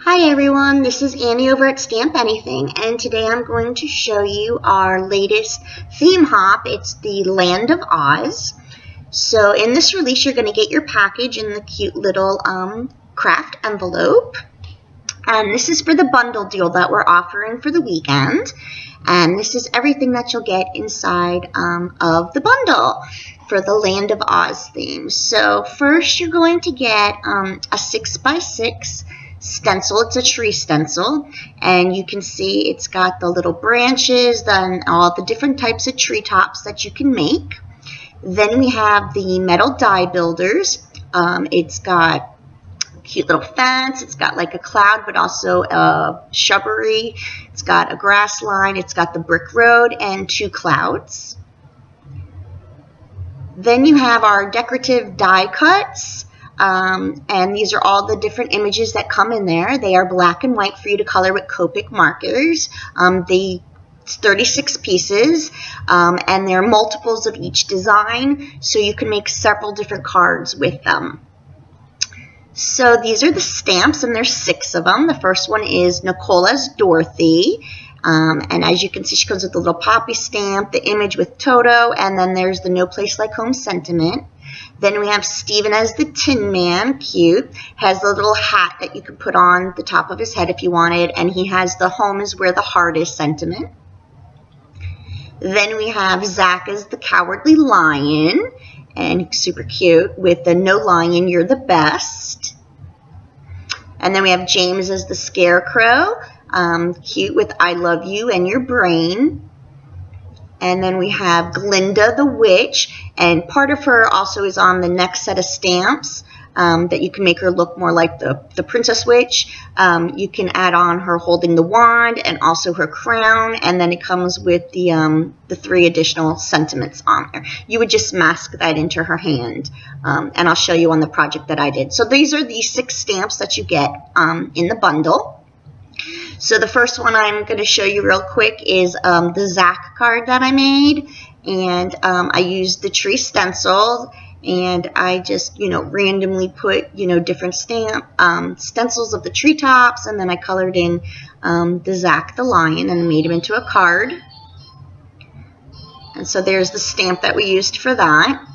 Hi everyone, this is Annie over at StampAnniething, and today I'm going to show you our latest theme hop. It's the Land of Oz. So in this release, you're going to get your package in the cute little craft envelope. And this is for the bundle deal that we're offering for the weekend. And this is everything that you'll get inside of the bundle for the Land of Oz theme. So first you're going to get a 6x6 stencil. It's a tree stencil, and you can see it's got the little branches, then all the different types of tree tops that you can make. Then we have the metal die builders. It's got a cute little fence, it's got like a cloud but also a shrubbery, it's got a grass line, it's got the brick road and two clouds. Then you have our decorative die cuts. And these are all the different images that come in there. They are black and white for you to color with Copic markers. It's 36 pieces, and they're multiples of each design, so you can make several different cards with them. So these are the stamps, and there's 6 of them. The first one is Nicola's Dorothy. And as you can see, she comes with the little poppy stamp, the image with Toto, and then there's the No Place Like Home sentiment. Then we have Stephen as the Tin Man, cute, has the little hat that you can put on the top of his head if you wanted, and he has the home is where the heart is sentiment. Then we have Zach as the Cowardly Lion, and super cute, with the No Lion, You're the Best. And then we have James as the Scarecrow, cute with I Love You and Your Brain. And then we have Glinda the Witch, and part of her also is on the next set of stamps that you can make her look more like the Princess Witch. You can add on her holding the wand and also her crown, and then it comes with the 3 additional sentiments on there. You would just mask that into her hand, and I'll show you on the project that I did. So these are the 6 stamps that you get in the bundle. So the first one I'm going to show you real quick is the Zach card that I made, and I used the tree stencil, and I just randomly put different stencils of the treetops, and then I colored in the Zach the lion and made him into a card. And so there's the stamp that we used for that.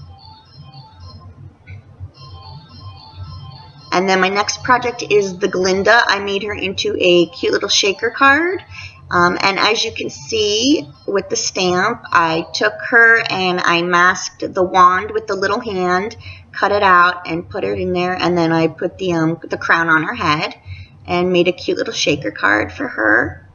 And then my next project is the Glinda. I made her into a cute little shaker card. And as you can see with the stamp, I took her and I masked the wand with the little hand, cut it out and put it in there. And then I put the crown on her head and made a cute little shaker card for her.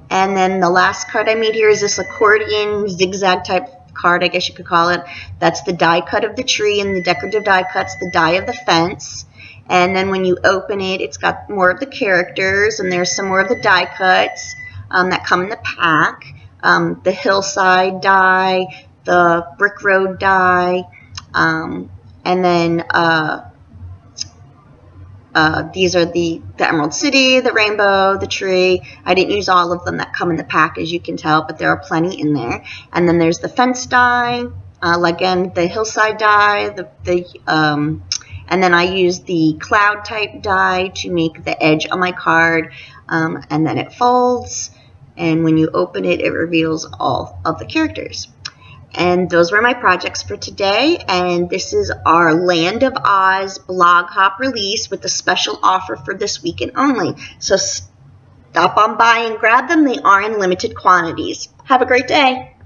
And then the last card I made here is this accordion zigzag type card, I guess you could call it. That's the die cut of the tree, and the decorative die cuts the die of the fence. And then when you open it, it's got more of the characters, and there's some more of the die cuts that come in the pack. The hillside die, the brick road die, and then these are the Emerald City, the rainbow, the tree. I didn't use all of them that come in the pack, as you can tell, but there are plenty in there. And then there's the fence die, again, the hillside die, and then I used the cloud type die to make the edge on my card, and then it folds, and when you open it, it reveals all of the characters. And those were my projects for today, and this is our Land of Oz blog hop release with a special offer for this weekend only. So stop on by and grab them. They are in limited quantities. Have a great day.